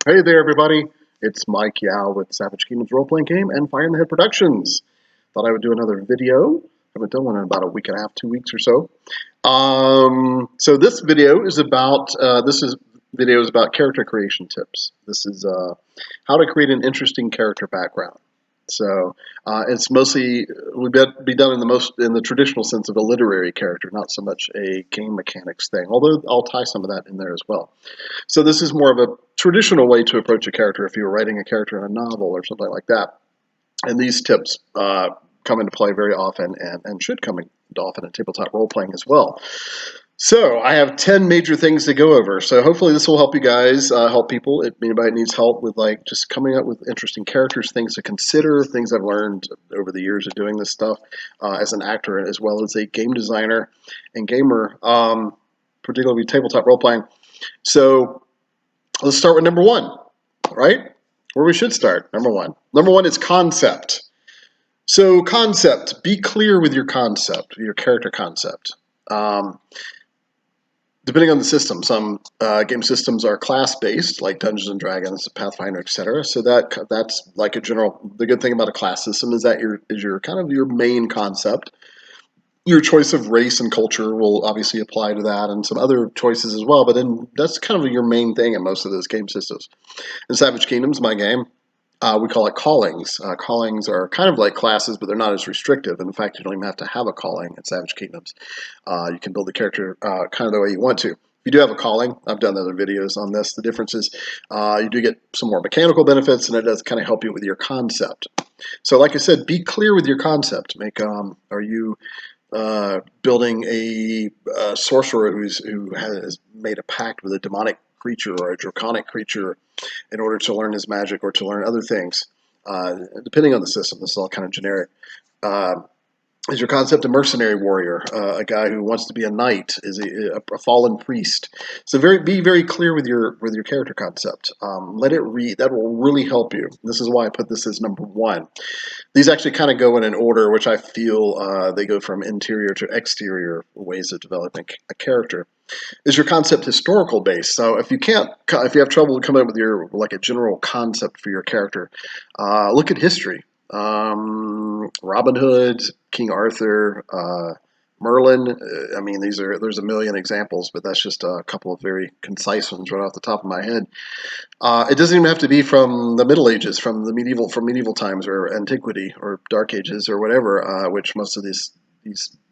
Hey there, everybody. It's Mike Yao with Savage Kingdoms Role Playing Game and Fire in the Head Productions. Thought I would do another video. Haven't done one in about a week and a half, 2 weeks or so. So this video is about character creation tips. This is how to create an interesting character background. So it's mostly would be done in the traditional sense of a literary character, not so much a game mechanics thing. Although I'll tie some of that in there as well. So this is more of a traditional way to approach a character if you were writing a character in a novel or something like that. And these tips come into play very often and should come into often in tabletop role playing as well. So I have 10 major things to go over. So hopefully this will help you guys, help people. If anybody needs help with like just coming up with interesting characters, things to consider, things I've learned over the years of doing this stuff as an actor as well as a game designer and gamer, particularly tabletop role playing. So let's start with number one, right? Where we should start. Number one. Number one is concept. So concept. Be clear with your concept, your character concept. Depending on the system, some game systems are class-based, like Dungeons and Dragons, Pathfinder, etc. So that's like a general. The good thing about a class system is that your kind of your main concept. Your choice of race and culture will obviously apply to that, and some other choices as well. But then that's kind of your main thing in most of those game systems. In Savage Kingdoms, my game, we call it callings. Callings are kind of like classes, but they're not as restrictive. In fact, you don't even have to have a calling in Savage Kingdoms. You can build the character kind of the way you want to. If you do have a calling, I've done other videos on this. The difference is you do get some more mechanical benefits, and it does kind of help you with your concept. So, like I said, be clear with your concept. Are you building a sorcerer who has made a pact with a demonic creature or a draconic creature in order to learn his magic or to learn other things? Depending on the system, this is all kind of generic. Uh, is your concept a mercenary warrior, a guy who wants to be a knight? Is a fallen priest? So be very clear with your character concept. Let it read. That will really help you. This is why I put this as number one. These actually kind of go in an order, which I feel they go from interior to exterior ways of developing a character. Is your concept historical based? So if you have trouble coming up with your like a general concept for your character, look at history. Robin Hood, King Arthur, Merlin. I mean, there's a million examples, but that's just a couple of very concise ones right off the top of my head. It doesn't even have to be from the Middle Ages, from medieval times or antiquity or Dark Ages or whatever, which most of these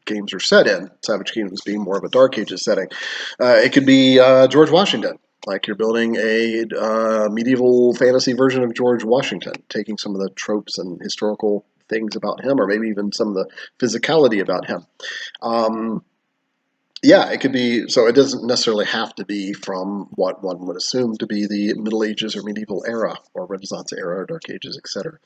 games are set in. Savage Kingdoms being more of a Dark Ages setting. It could be George Washington. Like you're building a medieval fantasy version of George Washington, taking some of the tropes and historical things about him, or maybe even some of the physicality about him. Um, yeah, it could be. So it doesn't necessarily have to be from what one would assume to be the Middle Ages or medieval era or Renaissance era or Dark Ages, etc.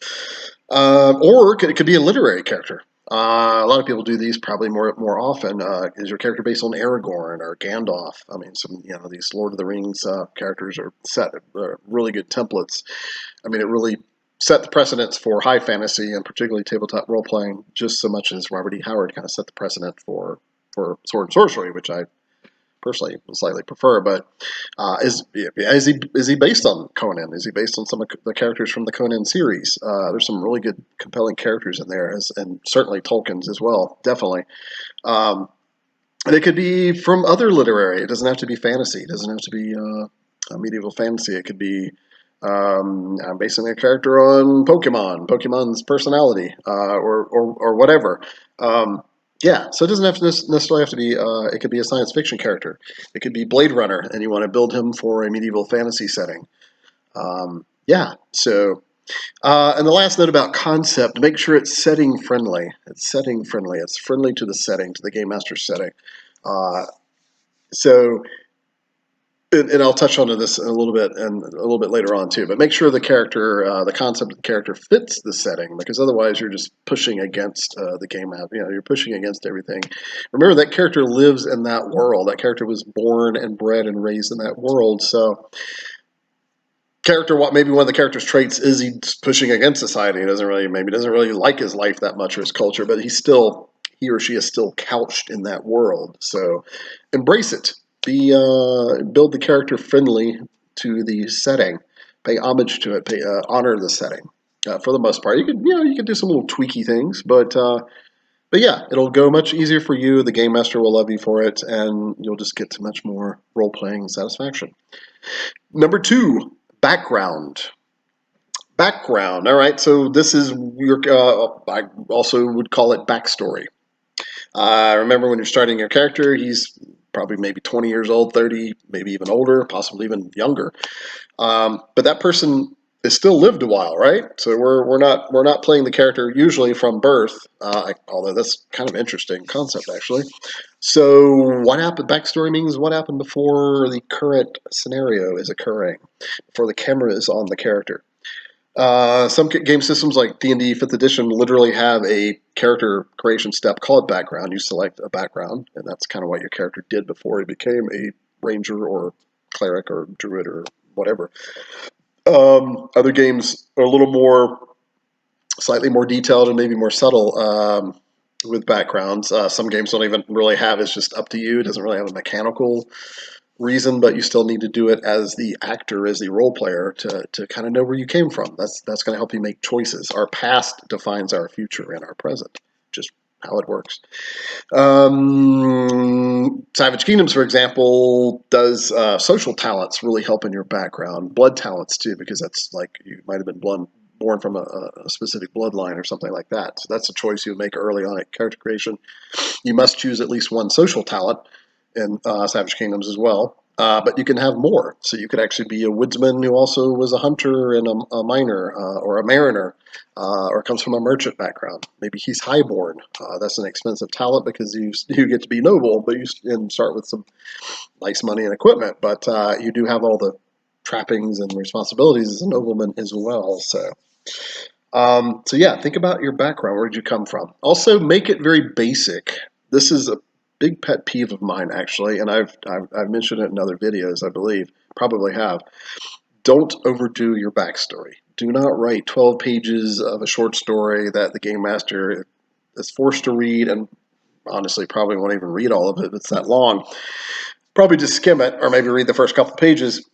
Or it could be a literary character. A lot of people do these probably more often. Is your character based on Aragorn or Gandalf? I mean, these Lord of the Rings characters are set really good templates. I mean, it really set the precedence for high fantasy and particularly tabletop role playing, just so much as Robert E. Howard kind of set the precedent for sword and sorcery, which I personally slightly prefer. But is he based on Conan? Is he based on some of the characters from the Conan series? There's some really good, compelling characters in there, and certainly Tolkien's as well, definitely. Um, and it could be from other literary. It doesn't have to be fantasy. It doesn't have to be medieval fantasy. It could be I'm basing a character on Pokemon's personality, or whatever. Um, yeah, so it doesn't have to necessarily have to be. It could be a science fiction character. It could be Blade Runner, and you want to build him for a medieval fantasy setting. Yeah. So, and the last note about concept: make sure it's setting friendly. It's setting friendly. It's friendly to the setting, to the game master setting. Uh, so and I'll touch on this in a little bit and a little bit later on too. But make sure the character, the concept of the character fits the setting, because otherwise you're just pushing against the game app. You're pushing against everything. Remember that character lives in that world. That character was born and bred and raised in that world. So maybe one of the character's traits is he's pushing against society. He doesn't really like his life that much or his culture, but he or she is still couched in that world. So embrace it. Build the character friendly to the setting. pay homage to it, honor the setting. For the most part, you could do some little tweaky things, but yeah, it'll go much easier for you. The game master will love you for it, and you'll just get to much more role playing satisfaction. Number 2, background. Background. All right, so this is your. I also would call it backstory. Remember when you're starting your character, he's probably maybe 20 years old, 30, maybe even older, possibly even younger. But that person has still lived a while, right? So we're not playing the character usually from birth, although that's kind of interesting concept actually. So what happened? Backstory means what happened before the current scenario is occurring, before the camera is on the character. Some game systems like D&D 5th edition literally have a character creation step called background. You select a background, and that's kind of what your character did before he became a ranger or cleric or druid or whatever. Other games are a little more, slightly more detailed and maybe more subtle with backgrounds. Some games don't even really have, it's just up to you. It doesn't really have a mechanical reason, but you still need to do it as the actor, as the role player, to kind of know where you came from. That's going to help you make choices. Our past defines our future and our present, just how it works. Savage Kingdoms, for example, does social talents really help in your background? Blood talents too, because that's like you might have been born from a specific bloodline or something like that. So that's a choice you make early on at character creation. You must choose at least one social talent in Savage Kingdoms as well. But you can have more. So you could actually be a woodsman who also was a hunter and a miner or a mariner or comes from a merchant background. Maybe he's highborn. That's an expensive talent because you get to be noble, but you start with some nice money and equipment. But you do have all the trappings and responsibilities as a nobleman as well. So yeah, think about your background. Where did you come from? Also, make it very basic. This is a big pet peeve of mine, actually, and I've mentioned it in other videos, I believe, probably have. Don't overdo your backstory. Do not write 12 pages of a short story that the game master is forced to read, and honestly, probably won't even read all of it if it's that long. Probably just skim it, or maybe read the first couple pages.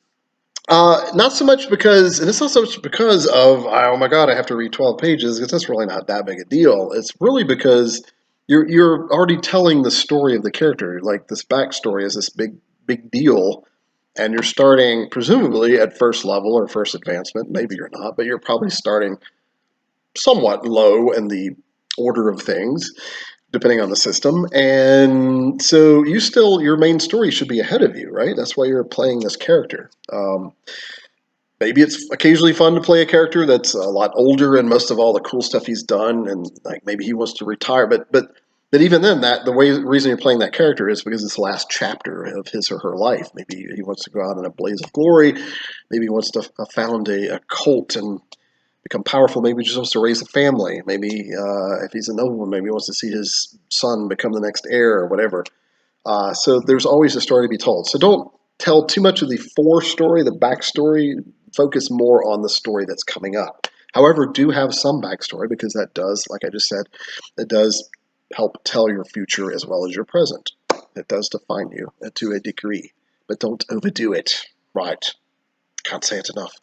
Not so much because, and it's not so much because of, oh my god, I have to read 12 pages, because that's really not that big a deal. It's really because you're already telling the story of the character. Like this backstory is this big deal, and you're starting presumably at first level or first advancement. Maybe you're not, but you're probably starting somewhat low in the order of things, depending on the system. And so your main story should be ahead of you, right? That's why you're playing this character. Maybe it's occasionally fun to play a character that's a lot older and most of all the cool stuff he's done, and like maybe he wants to retire. But even then, reason you're playing that character is because it's the last chapter of his or her life. Maybe he wants to go out in a blaze of glory. Maybe he wants to found a cult and become powerful. Maybe he just wants to raise a family. Maybe if he's a nobleman, maybe he wants to see his son become the next heir or whatever. So there's always a story to be told. So don't tell too much of the forestory, the backstory. Focus more on the story that's coming up. However, do have some backstory because that does, like I just said, it does help tell your future as well as your present. It does define you to a degree, but don't overdo it. Right. Can't say it enough.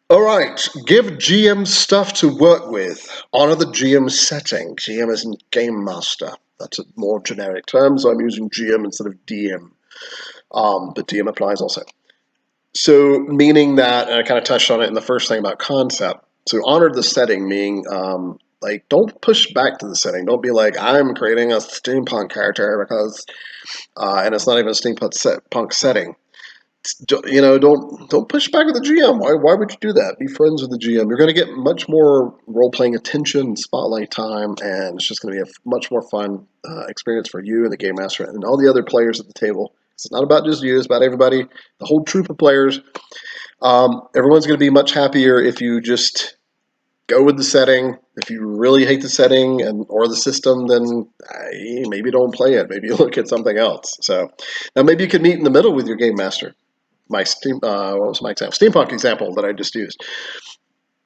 All right, give GM stuff to work with. Honor the GM setting. GM isn't game master. That's a more generic term, so I'm using GM instead of DM. But DM applies also. So, meaning that, and I kind of touched on it in the first thing about concept. So, honor the setting, meaning like don't push back to the setting. Don't be like, I'm creating a steampunk character because, and it's not even a steampunk setting. Don't push back at the GM. Why would you do that? Be friends with the GM. You're going to get much more role playing attention, spotlight time, and it's just going to be a much more fun experience for you and the game master and all the other players at the table. It's not about just you; it's about everybody, the whole troop of players. Everyone's going to be much happier if you just go with the setting. If you really hate the setting or the system, then maybe don't play it. Maybe look at something else. So now maybe you could meet in the middle with your game master. What was my example? Steampunk example that I just used.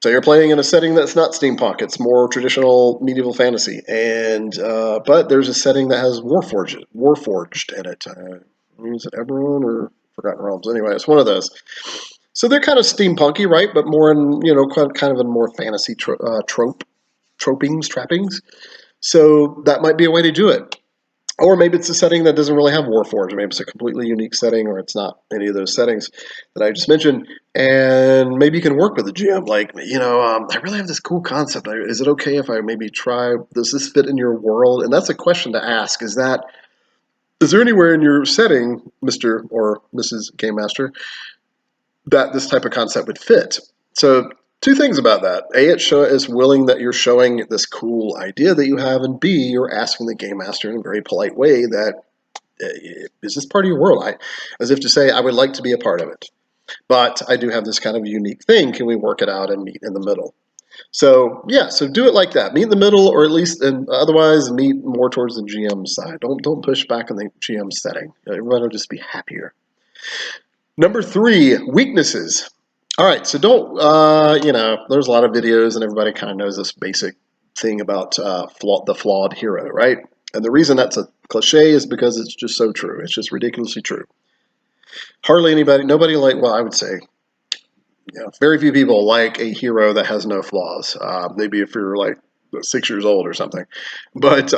So you're playing in a setting that's not steampunk; it's more traditional medieval fantasy, and but there's a setting that has Warforged in it. Is it Eberron or Forgotten Realms? Anyway, it's one of those. So they're kind of steampunky, right? But more in, kind of in more fantasy trappings. So that might be a way to do it. Or maybe it's a setting that doesn't really have Warforged. Maybe it's a completely unique setting, or it's not any of those settings that I just mentioned. And maybe you can work with the GM. Like, I really have this cool concept. Is it okay if I maybe try? Does this fit in your world? And that's a question to ask. Is there anywhere in your setting, Mr. or Mrs. Game Master, that this type of concept would fit? So two things about that. A, it's willing that you're showing this cool idea that you have, and B, you're asking the game master in a very polite way that is this part of your world? As if to say, I would like to be a part of it, but I do have this kind of unique thing. Can we work it out and meet in the middle? So yeah, so do it like that. Meet in the middle, or at least, and otherwise meet more towards the GM side. Don't push back on the GM setting. Everyone will just be happier. Number 3, weaknesses. All right, so don't, there's a lot of videos and everybody kind of knows this basic thing about the flawed hero, right? And the reason that's a cliche is because it's just so true. It's just ridiculously true. Nobody I would say, very few people like a hero that has no flaws. Maybe if you're like 6 years old or something. But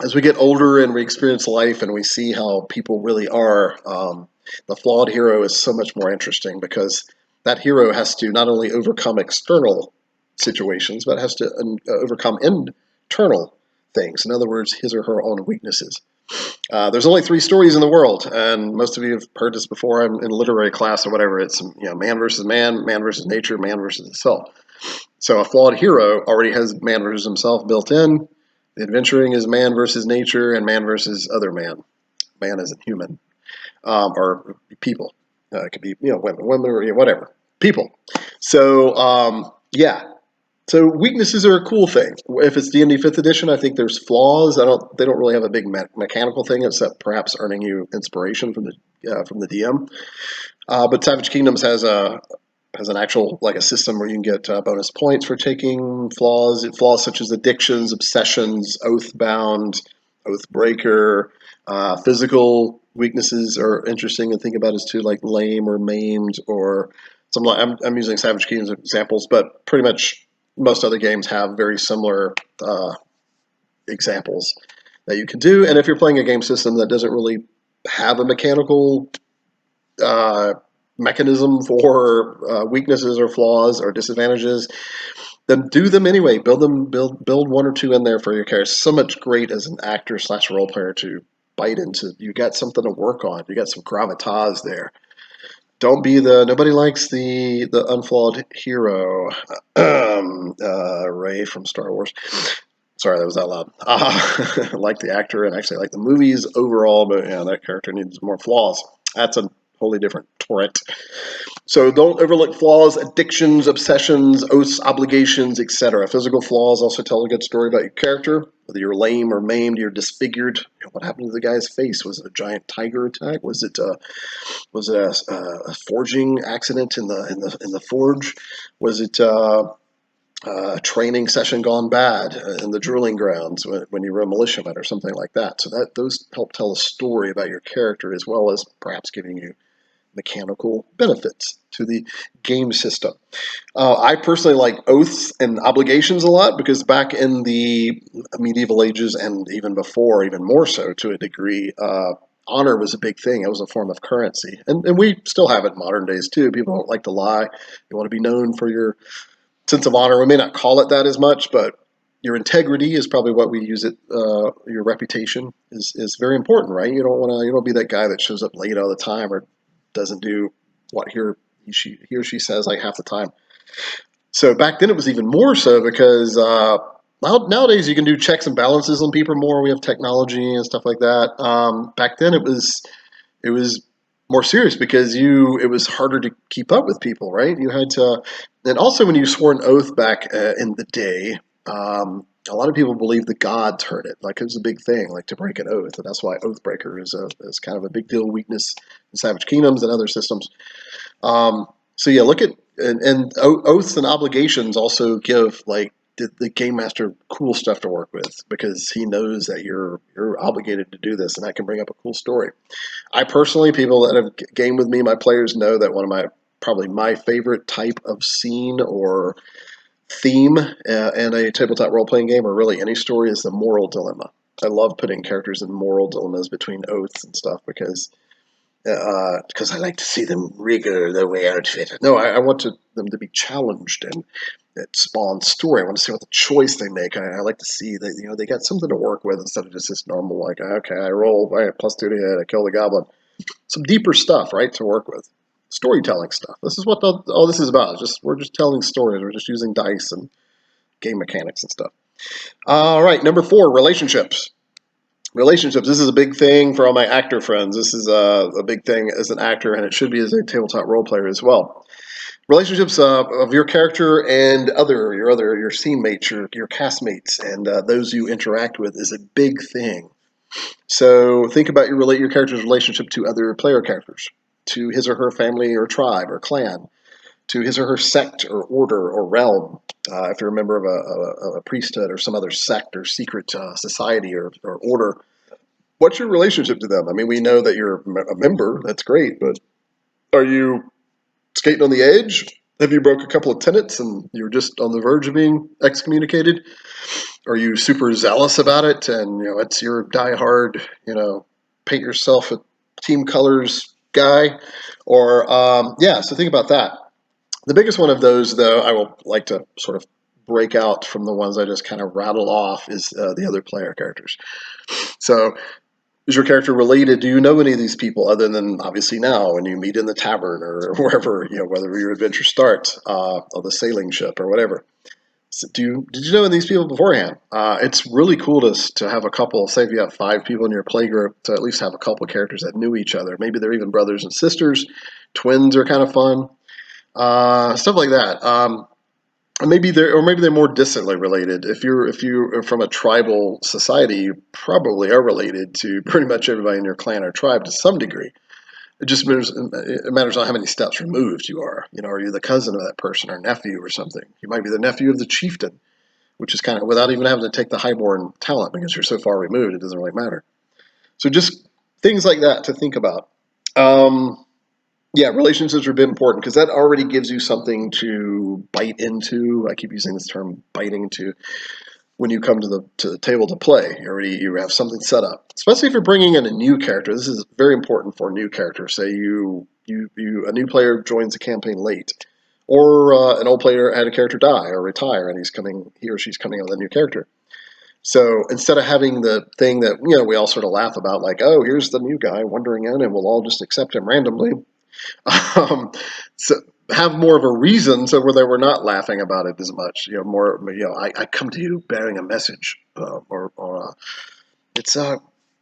as we get older and we experience life and we see how people really are, the flawed hero is so much more interesting because that hero has to not only overcome external situations, but has to overcome internal things. In other words, his or her own weaknesses. There's only 3 stories in the world, and most of you have heard this before. I'm in literary class or whatever. It's man versus man, man versus nature, man versus the self. So a flawed hero already has man versus himself built in. The adventuring is man versus nature and man versus other man. Man isn't human, or people. It could be women or whatever. People. So yeah. So weaknesses are a cool thing. If it's D&D 5th edition, I think there's flaws. They don't really have a big mechanical thing except perhaps earning you inspiration from the DM. But Savage Kingdoms has an actual like a system where you can get bonus points for taking flaws such as addictions, obsessions, oathbound, oathbreaker. Physical weaknesses are interesting to think about as too, like lame or maimed or some. I'm using Savage Kingdoms examples, but pretty much most other games have very similar examples that you can do. And if you're playing a game system that doesn't really have a mechanical mechanism for weaknesses or flaws or disadvantages, then do them anyway. Build 1 or 2 in there for your character. So much great as an actor / role player to bite into. You got something to work on. You got some gravitas there. Don't be nobody likes the unflawed hero, Ray from Star Wars. Sorry, that was that loud. I like the actor and actually like the movies overall, but yeah, that character needs more flaws. That's a wholly different torrent. So don't overlook flaws, addictions, obsessions, oaths, obligations, etc. Physical flaws also tell a good story about your character. Whether you're lame or maimed, you're disfigured. What happened to the guy's face? Was it a giant tiger attack? Was it a forging accident in the forge? Was it a training session gone bad in the drilling grounds when you were a militiaman or something like that? So those help tell a story about your character as well as perhaps giving you mechanical benefits to the game system. I personally like oaths and obligations a lot because back in the medieval ages and even before, even more so to a degree, honor was a big thing. It was a form of currency. And we still have it in modern days too. People don't like to lie. You want to be known for your sense of honor. We may not call it that as much, but your integrity is probably what we use it. Your reputation is very important, right? You don't be that guy that shows up late all the time or doesn't do what he or she says like half the time. So back then it was even more so because nowadays you can do checks and balances on people more. We have technology and stuff like that. Back then it was more serious because it was harder to keep up with people, right? You had to, and also when you swore an oath back in the day, a lot of people believe the gods heard it. Like it was a big thing, like to break an oath, and that's why Oathbreaker is kind of a big deal weakness in Savage Kingdoms and other systems. So yeah, look at and oaths and obligations also give like the game master cool stuff to work with because he knows that you're obligated to do this, and that can bring up a cool story. I personally, people that have gamed with me, my players know that one of my probably my favorite type of scene or theme in a tabletop role-playing game, or really any story, is the moral dilemma. I love putting characters in moral dilemmas between oaths and stuff because I like to see them rigor their way out of it. No, I want them to be challenged, and it spawns story. I want to see what the choice they make. I like to see that they got something to work with instead of just this normal like, okay, I roll, I have +2 to hit, I kill the goblin. Some deeper stuff, right, to work with. Storytelling stuff. This is what all this is about. We're just telling stories. We're just using dice and game mechanics and stuff. All right, number 4, relationships. Relationships. This is a big thing for all my actor friends. This is a big thing as an actor, and it should be as a tabletop role player as well. Relationships of your character and your scene mates, your castmates, and those you interact with is a big thing. So think about your character's relationship to other player characters, to his or her family or tribe or clan, to his or her sect or order or realm. If you're a member of a priesthood or some other sect or secret society or order, what's your relationship to them? I mean, we know that you're a member. That's great, but are you skating on the edge? Have you broke a couple of tenets and you're just on the verge of being excommunicated? Are you super zealous about it and it's your diehard, paint yourself with team colors guy? Or so think about that. The biggest one of those, though, I will like to sort of break out from the ones I just kind of rattled off, is the other player characters. So is your character related? Do you know any of these people other than obviously now when you meet in the tavern or wherever, whether your adventure starts on the sailing ship or whatever? So did you know these people beforehand? It's really cool to have a couple. Say if you have 5 people in your play group, to at least have a couple characters that knew each other. Maybe they're even brothers and sisters. Twins are kind of fun. Stuff like that. Maybe they're more distantly related. If you're from a tribal society, you probably are related to pretty much everybody in your clan or tribe to some degree. It matters on how many steps removed you are. Are you the cousin of that person or nephew or something? You might be the nephew of the chieftain, which is kind of without even having to take the highborn talent because you're so far removed, it doesn't really matter. So just things like that to think about. Relationships are a bit important because that already gives you something to bite into. I keep using this term, biting into, when you come to the table to play. You have something set up, especially if you're bringing in a new character. This is very important for a new character. Say a new player joins the campaign late, or an old player had a character die or retire, and he or she's coming on with a new character. So instead of having the thing that we all sort of laugh about, like, oh, here's the new guy wandering in, and we'll all just accept him randomly. Um, so have more of a reason so where they were not laughing about it as much. More. I come to you bearing a message, or it's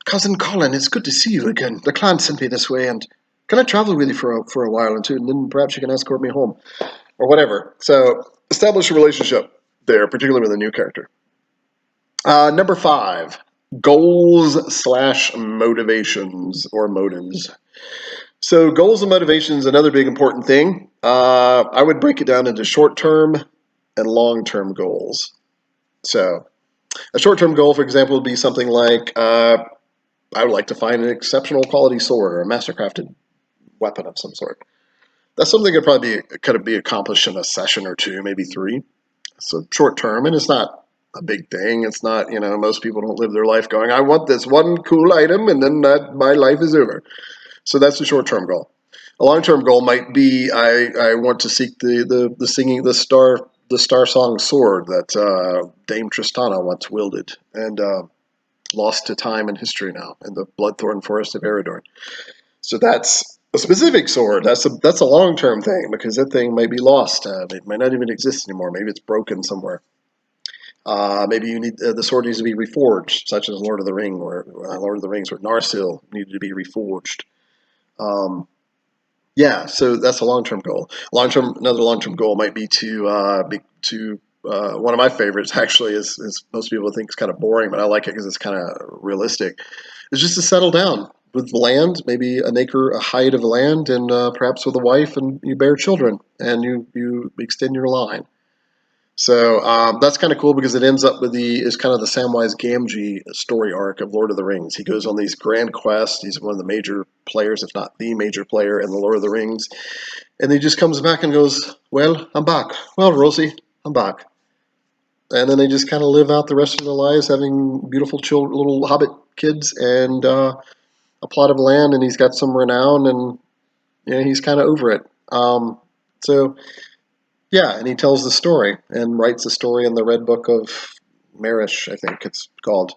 cousin Colin. It's good to see you again. The clan sent me this way, and can I travel with you for a while and then perhaps you can escort me home, or whatever. So establish a relationship there, particularly with a new character. Number 5, goals/motivations or motives. So goals and motivations, another big important thing. I would break it down into short-term and long-term goals. So a short-term goal, for example, would be something like, I would like to find an exceptional quality sword or a master-crafted weapon of some sort. That's something that could be accomplished in a session or 2, maybe 3. So short-term, and it's not a big thing. It's not, most people don't live their life going, I want this one cool item, and then my life is over. So that's a short-term goal. A long-term goal might be I want to seek the star song sword that Dame Tristana once wielded and lost to time and history now in the Bloodthorn Forest of Eredorn. So that's a specific sword. That's a long-term thing because that thing may be lost. It might not even exist anymore. Maybe it's broken somewhere. Maybe you need the sword needs to be reforged, such as Lord of the Rings, where Narsil needed to be reforged. So that's a long-term goal. Another long-term goal might be to one of my favorites actually is most people think it's kind of boring, but I like it because it's kind of realistic. Is just to settle down with land, maybe an acre, a hide of land, and perhaps with a wife, and you bear children, and you extend your line. So that's kind of cool because it ends up with the is kind of the Samwise Gamgee story arc of Lord of the Rings. He goes on these grand quests. He's one of the major players, if not the major player in the Lord of the Rings, and he just comes back and goes, "Well, I'm back. Well, Rosie, I'm back." And then they just kind of live out the rest of their lives having beautiful children, little hobbit kids, and a plot of land, and he's got some renown, and he's kind of over it. So yeah, and he tells the story and writes the story in the Red Book of Marish, I think it's called.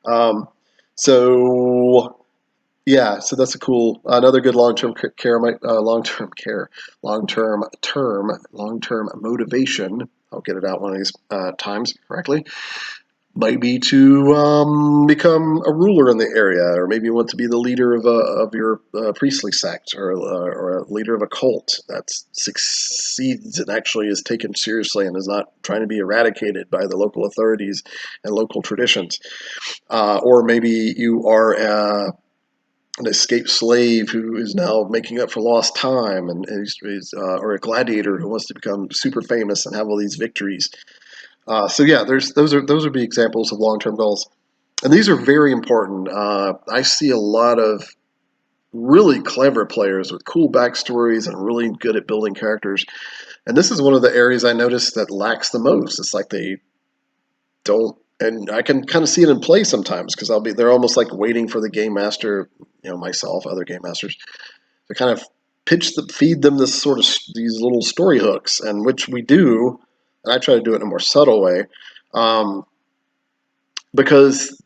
Um, so yeah, so that's a cool, another good long term motivation. I'll get it out one of these times correctly. Might be to become a ruler in the area, or maybe you want to be the leader of your priestly sect, or a leader of a cult that succeeds and actually is taken seriously and is not trying to be eradicated by the local authorities and local traditions. Or maybe you are an escaped slave who is now making up for lost time, and or a gladiator who wants to become super famous and have all these victories. So yeah, there's those would be examples of long term goals, and these are very important. I see a lot of really clever players with cool backstories and really good at building characters, and this is one of the areas I noticed that lacks the most. It's like they don't, and I can kind of see it in play sometimes because they're almost like waiting for the game master, myself, other game masters, to kind of feed them this sort of these little story hooks, and which we do, and I try to do it in a more subtle way. Um, because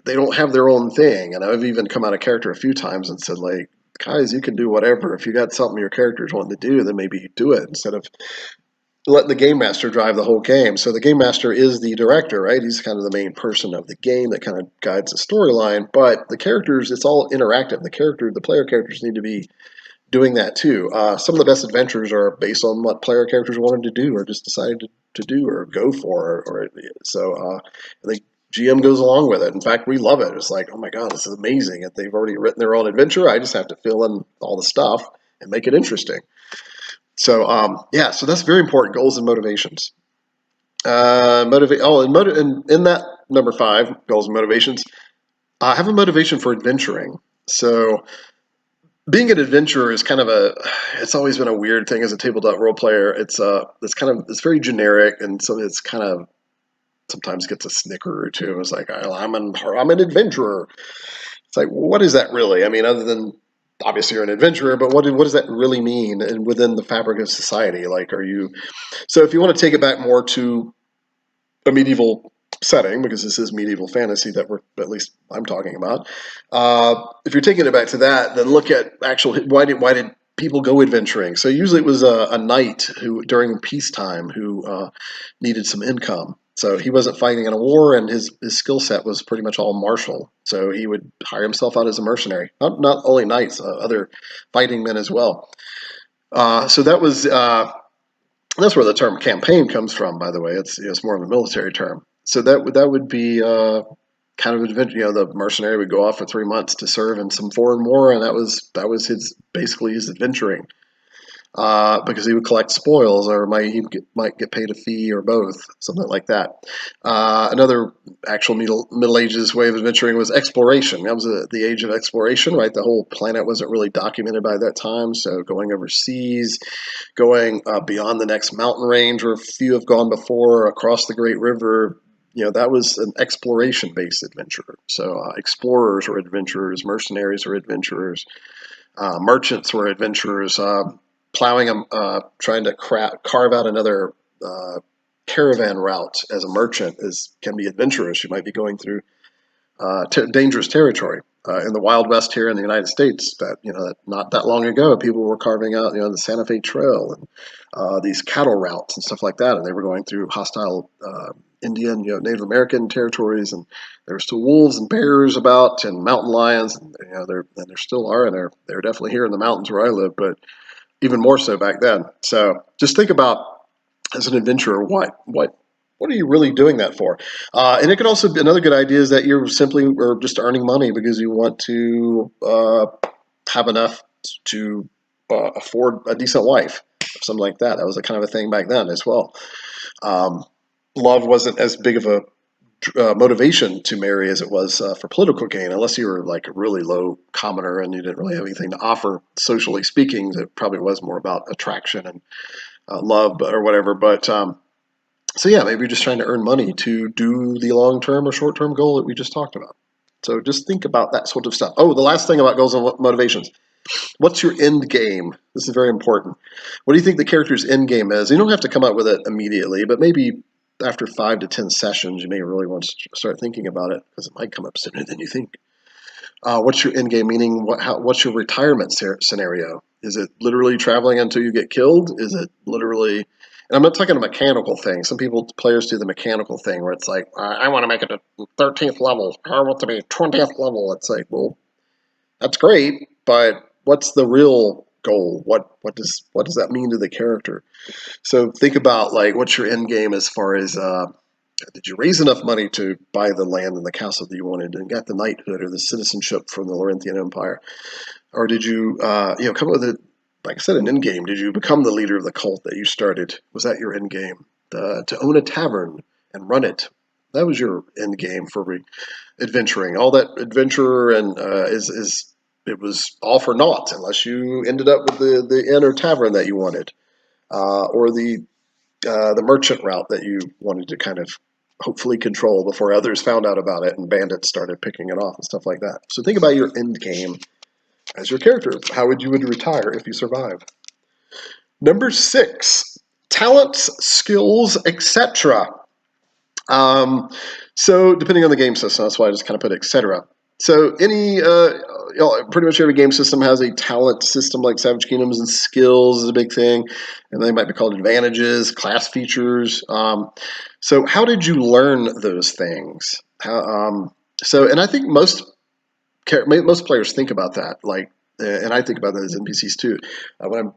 they don't have their own thing. And I've even come out of character a few times and said, like, guys, you can do whatever. If you got something your characters wanting to do, then maybe you do it instead of letting the game master drive the whole game. So the game master is the director, right? He's kind of the main person of the game that kind of guides the storyline. But the characters, it's all interactive. The player characters need to be doing that too. Some of the best adventures are based on what player characters wanted to do or just decided to do or go for. The GM goes along with it. In fact, we love it. It's like, oh my god, this is amazing. If they've already written their own adventure, I just have to fill in all the stuff and make it interesting. So yeah, so that's very important. Goals and motivations. Motivate. Oh, and in that number 5, goals and motivations, have a motivation for adventuring. So being an adventurer is kind of it's always been a weird thing as a tabletop role player. It's very generic, and so it's kind of sometimes gets a snicker or two. It's like, I'm an adventurer. It's like, well, what is that really? I mean, other than obviously you're an adventurer, but what does that really mean? And within the fabric of society, like, are you? So if you want to take it back more to a medieval setting, because this is medieval fantasy that at least I'm talking about. If you're taking it back to that, then look at why did people go adventuring? So usually it was a knight who during peacetime who needed some income. So he wasn't fighting in a war, and his skill set was pretty much all martial. So he would hire himself out as a mercenary. Not only knights, other fighting men as well. So that's where the term campaign comes from, by the way. It's more of a military term. So that would be kind of adventure. The mercenary would go off for 3 months to serve in some foreign war, and that was his basically his adventuring. Because he would collect spoils, or might get paid a fee, or both, something like that. Another actual Middle Ages way of adventuring was exploration. That was the age of exploration, right? The whole planet wasn't really documented by that time, so going overseas, going beyond the next mountain range where few have gone before, across the Great River. That was an exploration-based adventure. So explorers were adventurers, mercenaries were adventurers, merchants were adventurers. Plowing trying to carve out another caravan route as a merchant can be adventurous. You might be going through dangerous territory in the Wild West here in the United States. That not that long ago, people were carving out the Santa Fe Trail and these cattle routes and stuff like that, and they were going through hostile Indian, Native American territories, and there were still wolves and bears about, and mountain lions, and there still are, and they're definitely here in the mountains where I live, but even more so back then. So just think about, as an adventurer, what are you really doing that for? And it could also be another good idea is that you're simply or just earning money because you want to have enough to afford a decent life. something like that. That was a kind of a thing back then as well. Um, Love wasn't as big of a motivation to marry as it was for political gain, unless you were like a really low commoner and you didn't really have anything to offer socially speaking. It probably was more about attraction and love or whatever. But so yeah, maybe you're just trying to earn money to do the long term or short term goal that we just talked about. So just think about that sort of stuff. Oh, the last thing about goals and motivations. What's your end game? This is very important. What do you think the character's end game is? You don't have to come up with it immediately, but maybe after 5 to 10 sessions, you may really want to start thinking about it because it might come up sooner than you think. What's your end game? Meaning, what's your retirement scenario? Is it literally traveling until you get killed? Is it literally? And I'm not talking a mechanical thing. Some players do the mechanical thing where it's like, I want to make it to 13th level. I want to be 20th level. It's like, well, that's great, but what's the real goal? What does that mean to the character? So think about like what's your end game as far as did you raise enough money to buy the land and the castle that you wanted and get the knighthood or the citizenship from the Laurentian Empire, or did you come up with a like I said an end game? Did you become the leader of the cult that you started? Was that your end game? To own a tavern and run it. That was your end game for adventuring. All that adventure and is it was all for naught unless you ended up with the inn or tavern that you wanted, or the merchant route that you wanted to kind of hopefully control before others found out about it and bandits started picking it off and stuff like that. So think about your end game as your character. How would you retire if you survive? Number 6, talents, skills, etc. Um, so depending on the game system, that's why I just kind of put etc. So pretty much every game system has a talent system like Savage Kingdoms, and skills is a big thing, and they might be called advantages, class features. So how did you learn those things? And I think most players think about that, like, and I think about that as NPCs too, when I'm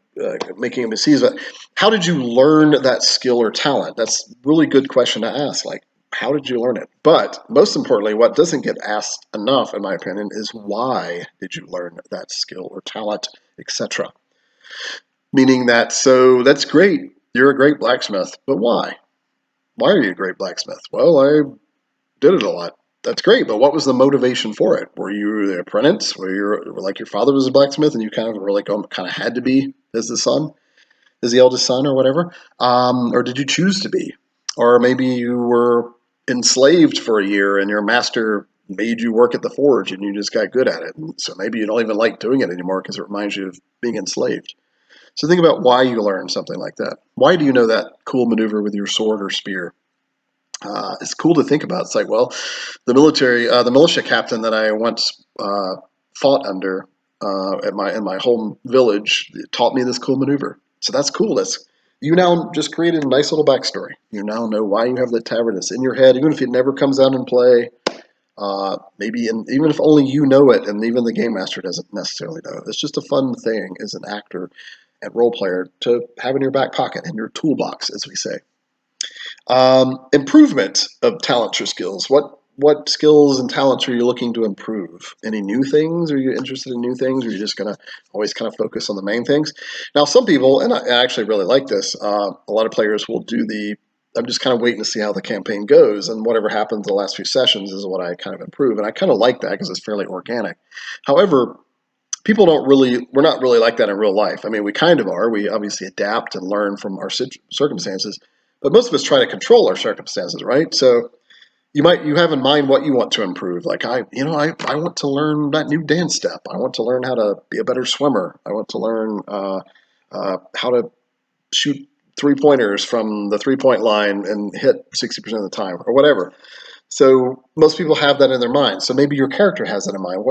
making NPCs. But how did you learn that skill or talent? That's a really good question to ask. Like, how did you learn it? But most importantly, what doesn't get asked enough, in my opinion, is why did you learn that skill or talent, etc. Meaning that, so that's great. You're a great blacksmith, but why? Why are you a great blacksmith? Well, I did it a lot. That's great, but what was the motivation for it? Were you the apprentice? Were you like your father was a blacksmith and you kind of were like kind of had to be as the son, as the eldest son or whatever? Or did you choose to be? Or maybe you were enslaved for a year and your master made you work at the forge and you just got good at it. And so maybe you don't even like doing it anymore because it reminds you of being enslaved. So think about why you learned something like that. Why do you know that cool maneuver with your sword or spear? It's cool to think about. It's like, well, the militia captain that I once fought under in my home village taught me this cool maneuver. So that's cool. You now just created a nice little backstory. You now know why you have the tavern. It's in your head, even if it never comes out in play. Even if only you know it, and even the game master doesn't necessarily know it. It's just a fun thing as an actor and role player to have in your back pocket, in your toolbox, as we say. Improvement of talents or skills. What skills and talents are you looking to improve? Any new things? Are you interested in new things? Or are you just going to always kind of focus on the main things? Now, some people, and I actually really like this, a lot of players will do I'm just kind of waiting to see how the campaign goes, and whatever happens the last few sessions is what I kind of improve. And I kind of like that because it's fairly organic. However, we're not really like that in real life. I mean, we kind of are. We obviously adapt and learn from our circumstances, but most of us try to control our circumstances, right? So you have in mind what you want to improve. Like I want to learn that new dance step. I want to learn how to be a better swimmer. I want to learn how to shoot 3-pointers from the 3-point line and hit 60% of the time or whatever. So most people have that in their mind. So maybe your character has that in mind.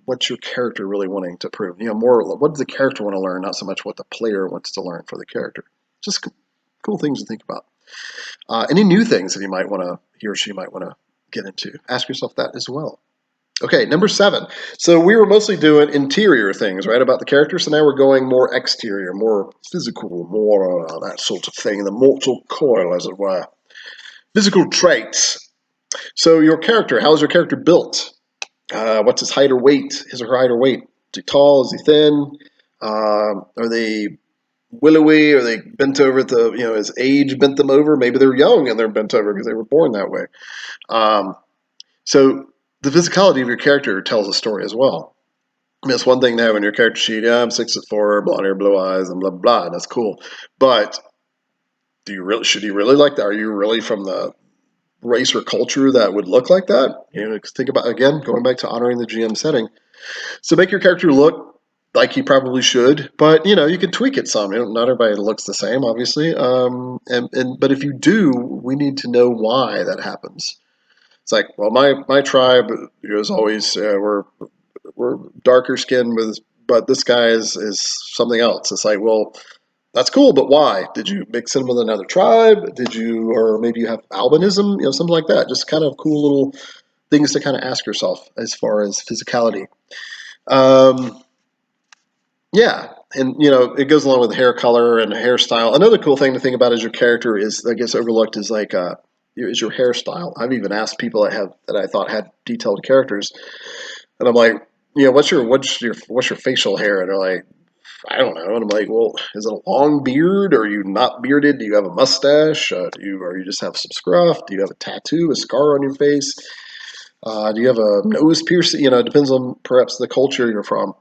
What's your character really wanting to prove? More what does the character want to learn, not so much what the player wants to learn for the character. Just cool things to think about. Any new things that he or she might want to get into? Ask yourself that as well. Okay, number 7. So we were mostly doing interior things, right, about the character. So now we're going more exterior, more physical, more that sort of thing, the mortal coil, as it were. Physical traits. So your character, how is your character built? What's his height or weight? His or her height or weight? Is he tall? Is he thin? Are they willowy, or they bent over at the, as age bent them over. Maybe they're young and they're bent over because they were born that way. Um, so the physicality of your character tells a story as well. I mean, it's one thing to have on your character sheet, yeah, I'm 6'4", blonde hair, blue eyes, and blah blah. And that's cool, but do you really? Should you really like that? Are you really from the race or culture that would look like that? Think about, again, going back to honoring the GM setting. So make your character look like he probably should, but you can tweak it some. Not everybody looks the same, obviously. And but if you do, we need to know why that happens. It's like, well, my tribe is always we're darker skinned with, but this guy is something else. It's like, well, that's cool, but why? Did you mix in with another tribe? Did you, or maybe you have albinism, something like that. Just kind of cool little things to kind of ask yourself as far as physicality. Um, yeah, and it goes along with hair color and hairstyle. Another cool thing to think about as your character is, I guess, overlooked, is like is your hairstyle. I've even asked people that I thought had detailed characters, and I'm like, what's your facial hair? And they're like, I don't know. And I'm like, well, is it a long beard? Are you not bearded? Do you have a mustache? Or you just have some scruff? Do you have a tattoo, a scar on your face? Do you have a nose piercing? It depends on perhaps the culture you're from.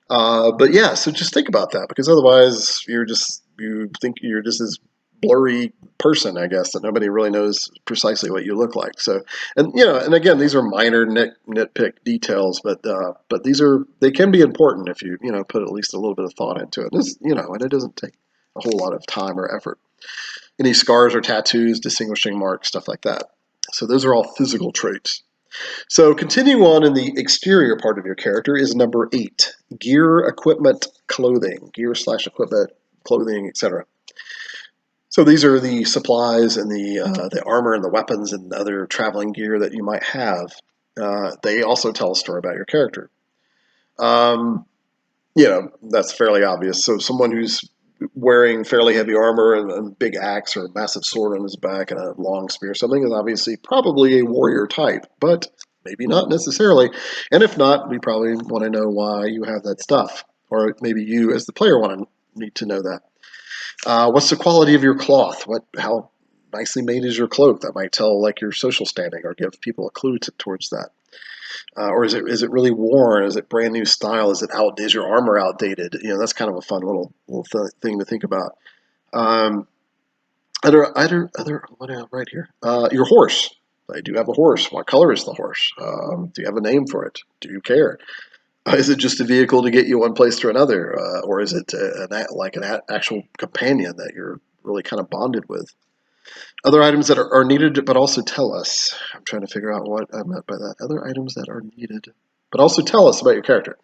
But yeah, so just think about that, because otherwise you think you're just this blurry person, I guess, that nobody really knows precisely what you look like. So, and again, these are minor nitpick details, but they can be important if you put at least a little bit of thought into it. And it doesn't take a whole lot of time or effort. Any scars or tattoos, distinguishing marks, stuff like that. So those are all physical traits. So continuing on in the exterior part of your character is number 8, gear, equipment, clothing, gear/equipment, clothing, etc. So these are the supplies and the armor and the weapons and other traveling gear that you might have. They also tell a story about your character. Um, that's fairly obvious. So someone who's wearing fairly heavy armor and a big axe or a massive sword on his back and a long spear or something is obviously probably a warrior type, but maybe not necessarily. And if not, we probably want to know why you have that stuff, or maybe you as the player need to know that. What's the quality of your cloth? How nicely made is your cloak? That might tell like your social standing or give people a clue towards that. Or is it really worn? Is it brand new style? Is your armor outdated? That's kind of a fun little thing to think about. Um, other what do I have right here? Your horse. I do have a horse. What color is the horse? Do you have a name for it? Do you care? Is it just a vehicle to get you one place to another, or is it like an actual companion that you're really kind of bonded with? Other items that are needed but also tell us. I'm trying to figure out what I meant by that. Other items that are needed but also tell us about your character.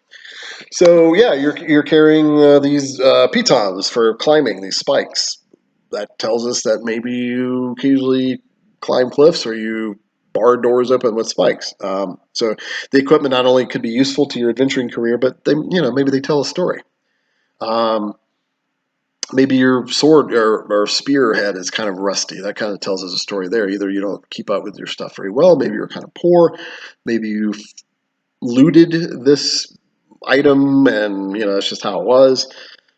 So yeah, you're carrying these pitons for climbing, these spikes. That tells us that maybe you occasionally climb cliffs or you bar doors open with spikes. So the equipment not only could be useful to your adventuring career, but maybe they tell a story. Um, Maybe your sword or spearhead is kind of rusty. That kind of tells us a story there. Either you don't keep up with your stuff very well, maybe you're kind of poor, maybe you looted this item and that's just how it was.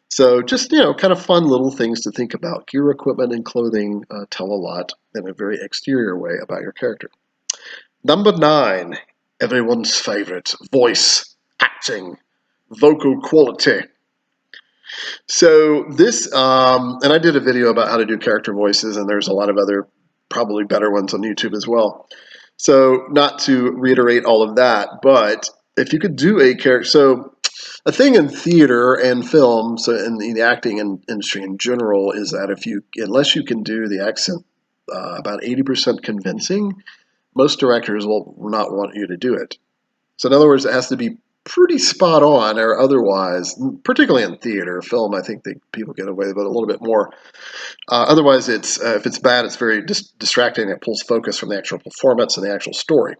So just kind of fun little things to think about. Gear, equipment, and clothing tell a lot in a very exterior way about your character. Number 9, everyone's favorite: voice, acting, vocal quality. So this, and I did a video about how to do character voices, and there's a lot of other probably better ones on YouTube as well. So not to reiterate all of that, but if you could do a character, so a thing in theater and film, so in the acting industry in general, is that unless you can do the accent about 80% convincing, most directors will not want you to do it. So in other words, it has to be pretty spot on, or otherwise, particularly in theater, film, I think people get away with it a little bit more. Otherwise, it's if it's bad, it's very distracting. It pulls focus from the actual performance and the actual story.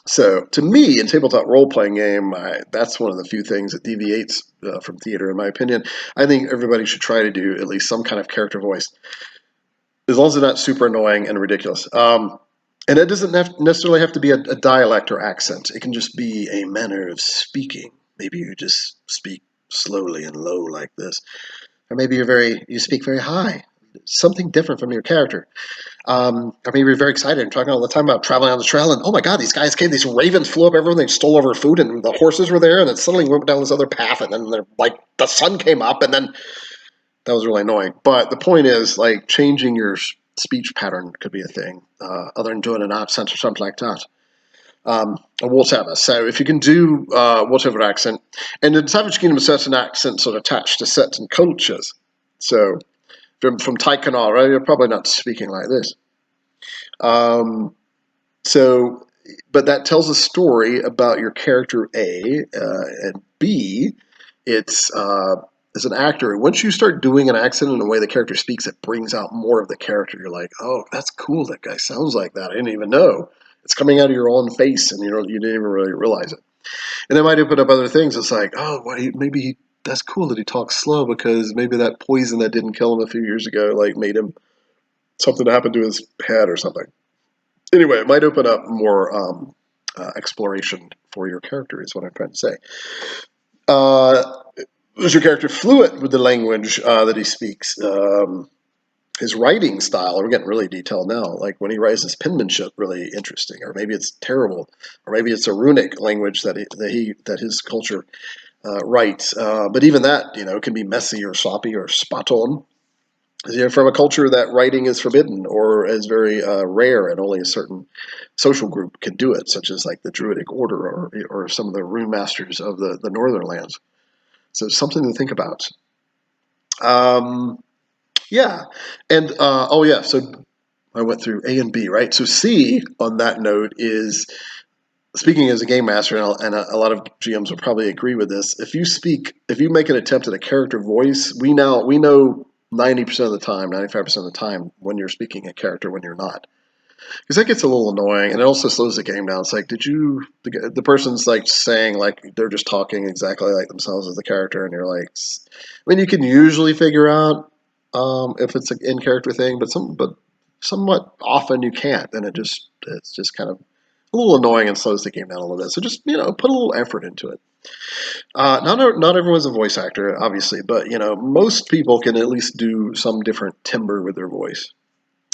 So to me, in tabletop role-playing game, that's one of the few things that deviates from theater, in my opinion. I think everybody should try to do at least some kind of character voice, as long as it's not super annoying and ridiculous. And it doesn't necessarily have to be a dialect or accent. It can just be a manner of speaking. Maybe you just speak slowly and low like this. or maybe you speak very high, something different from your character. Or maybe you're very excited and talking all the time about traveling on the trail, and oh my god, these guys came, these ravens flew up everyone, they stole over food, and the horses were there, and then suddenly went down this other path, and then they're like the sun came up, and then that was really annoying. But the point is, like, changing your speech pattern could be a thing, other than doing an accent or something like that. Or whatever. So if you can do whatever accent, and in Savage Kingdom, certain accents are attached to certain cultures. So from Taikanara, you're probably not speaking like this. Um, so, but that tells a story about your character A, and B, it's as an actor. Once you start doing an accent in the way the character speaks, it brings out more of the character. You're like, oh, that's cool. That guy sounds like that. I didn't even know. It's coming out of your own face, and you didn't even really realize it. And it might open up other things. It's like, oh, well, that's cool that he talks slow, because maybe that poison that didn't kill him a few years ago, like, made him something happened to his head or something. Anyway, it might open up more exploration for your character, is what I'm trying to say. Uh, is your character fluent with the language that he speaks? His writing style, we're getting really detailed now. Like when he writes his penmanship, really interesting, or maybe it's terrible, or maybe it's a runic language that his culture writes. But even that, can be messy or sloppy or spot on. From a culture that writing is forbidden or is very rare, and only a certain social group can do it, such as like the Druidic Order, or some of the rune masters of the Northern Lands. So something to think about. Um, yeah, and oh yeah, so I went through A and B, right? So C, on that note, is speaking as a game master, and a lot of GMs will probably agree with this. If you make an attempt at a character voice, we know 90% of the time, 95% of the time, when you're speaking a character, when you're not, because that gets a little annoying, and it also slows the game down. It's like, the person's like saying like they're just talking exactly like themselves as the character, and you're like, I mean, you can usually figure out if it's an in character thing, but somewhat often you can't, and it's just kind of a little annoying and slows the game down a little bit. So just put a little effort into it. Not everyone's a voice actor, obviously, but most people can at least do some different timbre with their voice.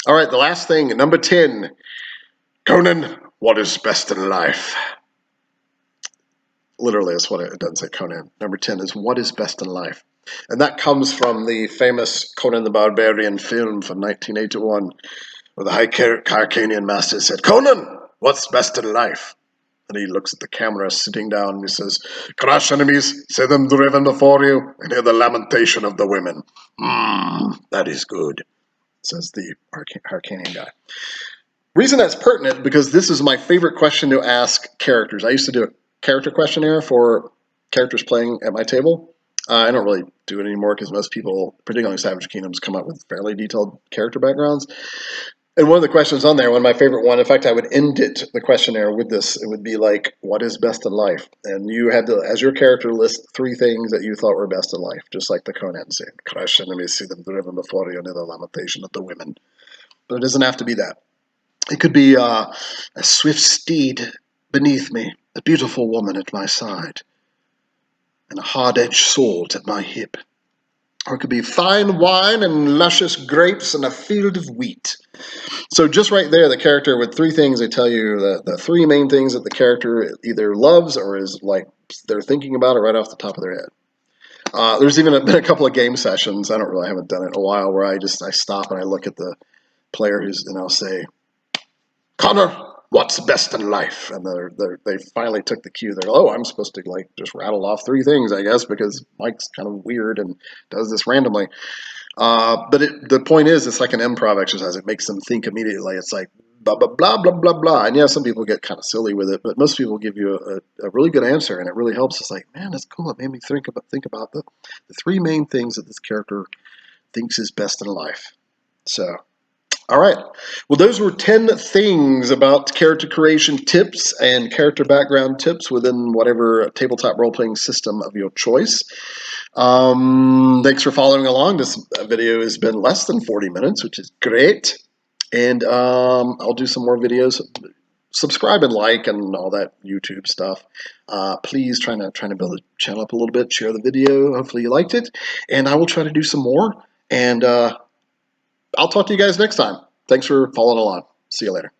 All right, the last thing, number 10. Conan, what is best in life? Literally, that's what it doesn't say Conan. Number 10 is what is best in life. And that comes from the famous Conan the Barbarian film from 1981, where the Hyrcanian master said, Conan, what's best in life? And he looks at the camera sitting down and he says, crush enemies, see them driven before you, and hear the lamentation of the women. That is good, says the Hyrcanian guy. Reason that's pertinent, because this is my favorite question to ask characters. I used to do a character questionnaire for characters playing at my table. I don't really do it anymore because most people, particularly in Savage Kingdoms, come up with fairly detailed character backgrounds. And one of the questions on there, one of my favorite one, in fact, I would end the questionnaire with this. It would be like, what is best in life? And you had to, as your character, list 3 things that you thought were best in life, just like the Conan scene. Crush enemies, see them driven before you, and the lamentation of the women. But it doesn't have to be that. It could be a swift steed beneath me, a beautiful woman at my side, and a hard-edged sword at my hip. Or it could be fine wine and luscious grapes and a field of wheat. So just right there, the character with 3 things, they tell you the 3 main things that the character either loves or is like they're thinking about it right off the top of their head. There's even been a couple of game sessions, I haven't done it in a while, where I stop and I look at the player and I'll say, Connor, what's best in life? And they finally took the cue. They're, I'm supposed to like just rattle off 3 things, I guess, because Mike's kind of weird and does this randomly. But the point is, it's like an improv exercise. It makes them think immediately. It's like blah blah blah blah blah blah. And yeah, some people get kind of silly with it, but most people give you a really good answer, and it really helps. It's like, man, that's cool. It made me think about the 3 main things that this character thinks is best in life. So. All right. Well, those were 10 things about character creation tips and character background tips within whatever tabletop role-playing system of your choice. Thanks for following along. This video has been less than 40 minutes, which is great. And I'll do some more videos subscribe and like and all that YouTube stuff. Please trying to build the channel up a little bit. Share the video. Hopefully you liked it, and I will try to do some more. And I'll talk to you guys next time. Thanks for following along. See you later.